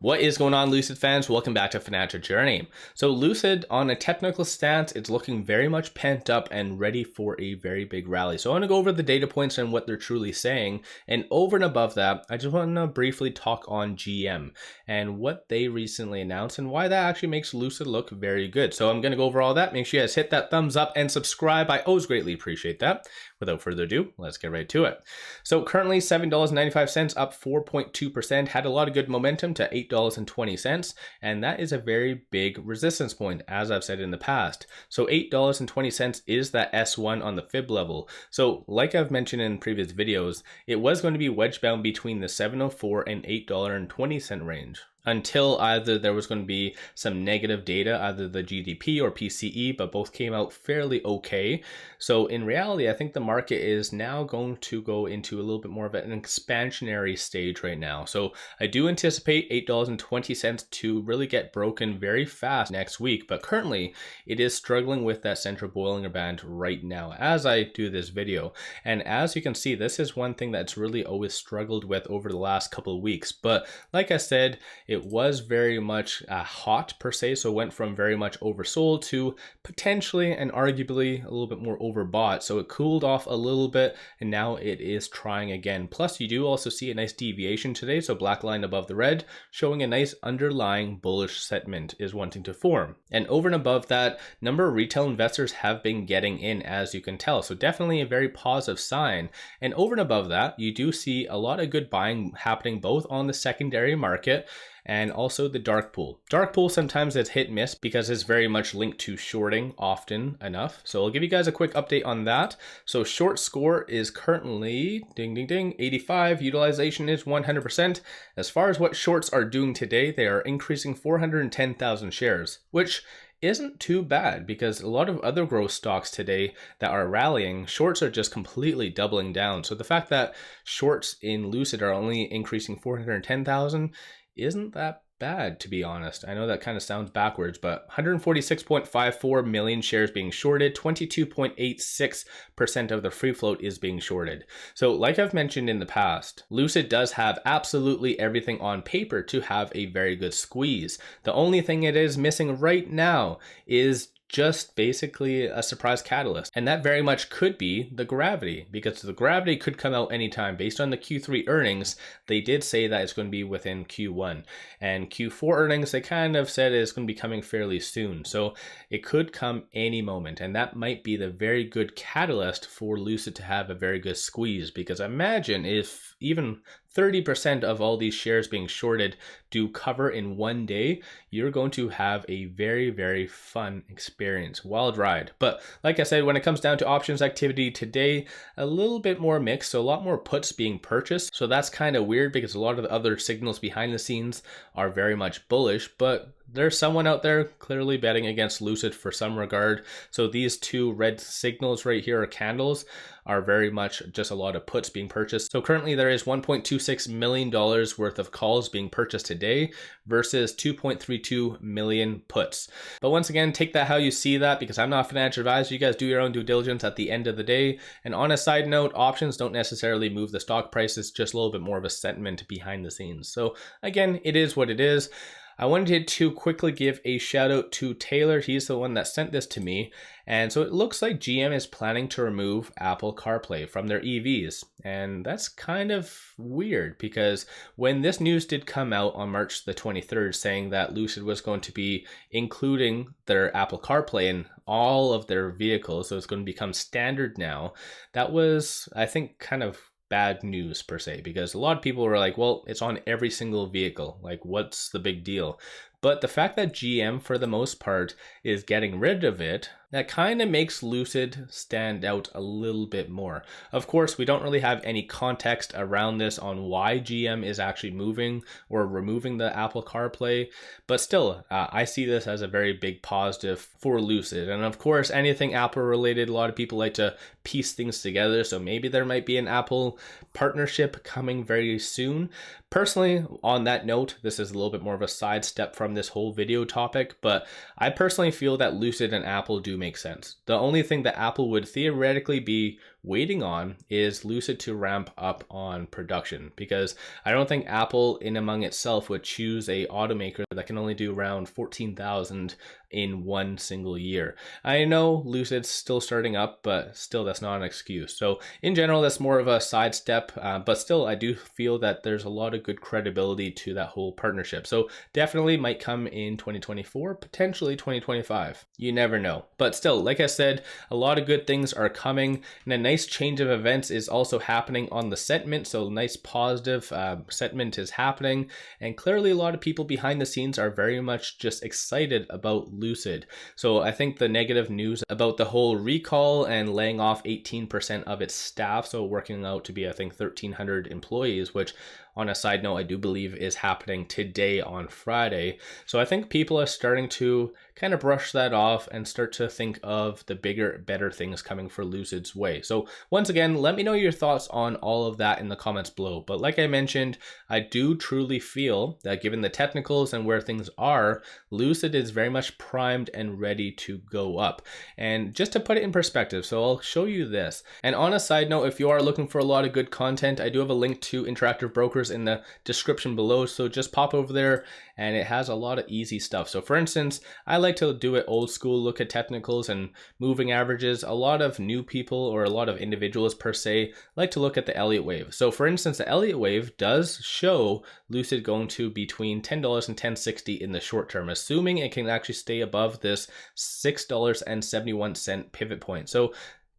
What is going on, Lucid fans? Welcome back to Financial Journey. So Lucid, on a technical stance, it's looking very much pent up and ready for a very big rally. So I want to go over the data points and what they're truly saying. And over and above that, I just want to briefly talk on GM and what they recently announced and why that actually makes Lucid look very good. So I'm going to go over all that. Make sure you guys hit that thumbs up and subscribe. I always greatly appreciate that. Without further ado, let's get right to it. So currently $7.95, up 4.2%, had a lot of good momentum to $8.20, and that is a very big resistance point, as I've said in the past. So $8.20 is that S1 on the fib level. So like I've mentioned in previous videos, it was going to be wedge bound between the $7.04 and $8.20 range, until either there was going to be some negative data, either the GDP or PCE, but both came out fairly okay. So in reality, I think the market is now going to go into a little bit more of an expansionary stage right now. So I do anticipate $8.20 to really get broken very fast next week, but currently it is struggling with that central Bollinger Band right now as I do this video. And as you can see, this is one thing that's really always struggled with over the last couple of weeks. But like I said, it was very much hot per se, so it went from very much oversold to potentially and arguably a little bit more overbought. So it cooled off a little bit and now it is trying again. Plus you do also see a nice deviation today, so black line above the red, showing a nice underlying bullish sentiment is wanting to form. And over and above that, number of retail investors have been getting in, as you can tell. So definitely a very positive sign. And over and above that, you do see a lot of good buying happening both on the secondary market and also the dark pool. Dark pool sometimes it's hit and miss because it's very much linked to shorting often enough. So I'll give you guys a quick update on that. So short score is currently, ding, ding, ding, 85. Utilization is 100%. As far as what shorts are doing today, they are increasing 410,000 shares, which isn't too bad because a lot of other growth stocks today that are rallying, shorts are just completely doubling down. So the fact that shorts in Lucid are only increasing 410,000 isn't that bad, to be honest. I know that kind of sounds backwards, but 146.54 million shares being shorted, 22.86% of the free float is being shorted. So like I've mentioned in the past, Lucid does have absolutely everything on paper to have a very good squeeze. The only thing it is missing right now is just basically a surprise catalyst. And that very much could be the gravity, because the gravity could come out anytime. Based on the Q3 earnings, they did say that it's going to be within Q1. And Q4 earnings, they kind of said it's going to be coming fairly soon. So it could come any moment. And that might be the very good catalyst for Lucid to have a very good squeeze. Because imagine if even 30% of all these shares being shorted do cover in one day, you're going to have a very, very fun experience. Wild ride. But like I said, when it comes down to options activity today, a little bit more mixed. So a lot more puts being purchased. So that's kind of weird because a lot of the other signals behind the scenes are very much bullish, but there's someone out there clearly betting against Lucid for some regard. So these two red signals right here, or candles, are very much just a lot of puts being purchased. So currently there is $1.26 million worth of calls being purchased today versus 2.32 million puts. But once again, take that how you see that, because I'm not a financial advisor. You guys do your own due diligence at the end of the day. And on a side note, options don't necessarily move the stock prices, just a little bit more of a sentiment behind the scenes. So again, it is what it is. I wanted to quickly give a shout out to Taylor. He's the one that sent this to me. And so it looks like GM is planning to remove Apple CarPlay from their EVs. And that's kind of weird because when this news did come out on March the 23rd saying that Lucid was going to be including their Apple CarPlay in all of their vehicles, so it's going to become standard now, that was, I think, kind of bad news per se, because a lot of people were like, well, it's on every single vehicle, like what's the big deal? But the fact that GM for the most part is getting rid of it, that kind of makes Lucid stand out a little bit more. Of course, we don't really have any context around this on why GM is actually moving or removing the Apple CarPlay, but still, I see this as a very big positive for Lucid. And of course, anything Apple related, a lot of people like to piece things together, so maybe there might be an Apple partnership coming very soon. Personally, on that note, this is a little bit more of a sidestep from this whole video topic, but I personally feel that Lucid and Apple do make sense. The only thing that Apple would theoretically be waiting on is Lucid to ramp up on production, because I don't think Apple in among itself would choose a automaker that can only do around 14,000 in one single year. I know Lucid's still starting up, but still that's not an excuse. So in general, that's more of a sidestep, but still I do feel that there's a lot of good credibility to that whole partnership. So definitely might come in 2024, potentially 2025. You never know. But still, like I said, a lot of good things are coming, and a nice change of events is also happening on the sentiment. So nice positive sentiment is happening, and clearly a lot of people behind the scenes are very much just excited about Lucid. So I think the negative news about the whole recall and laying off 18% of its staff, so working out to be, I think, 1,300 employees, which on a side note, I do believe is happening today on Friday. So I think people are starting to kind of brush that off and start to think of the bigger, better things coming for Lucid's way. So once again, let me know your thoughts on all of that in the comments below. But like I mentioned, I do truly feel that given the technicals and where things are, Lucid is very much primed and ready to go up. And just to put it in perspective, so I'll show you this. And on a side note, if you are looking for a lot of good content, I do have a link to Interactive Brokers in the description below, so just pop over there, and it has a lot of easy stuff. So for instance, I like to do it old school, look at technicals and moving averages. A lot of new people, or a lot of individuals per se, like to look at the Elliott wave. So for instance, the Elliott wave does show Lucid going to between $10 and $10.60 in the short term, assuming it can actually stay above this $6.71 pivot point. So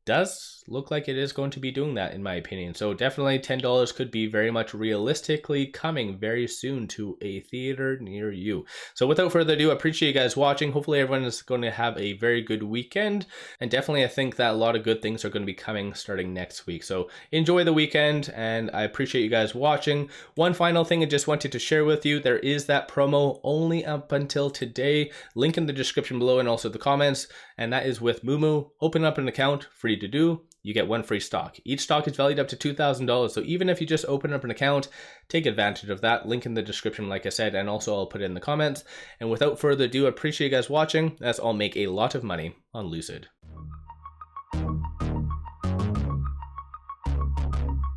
does look like it is going to be doing that, in my opinion. So definitely $10 could be very much realistically coming very soon to a theater near you. So without further ado, I appreciate you guys watching. Hopefully everyone is going to have a very good weekend, and definitely I think that a lot of good things are going to be coming starting next week. So enjoy the weekend, and I appreciate you guys watching. One final thing I just wanted to share with you, there is that promo only up until today, link in the description below and also the comments, and that is with moomoo. Open up an account, free to do. You get one free stock. Each stock is valued up to $2,000. So even if you just open up an account, take advantage of that. Link in the description, like I said, and also I'll put it in the comments. And without further ado, I appreciate you guys watching, as I'll make a lot of money on Lucid.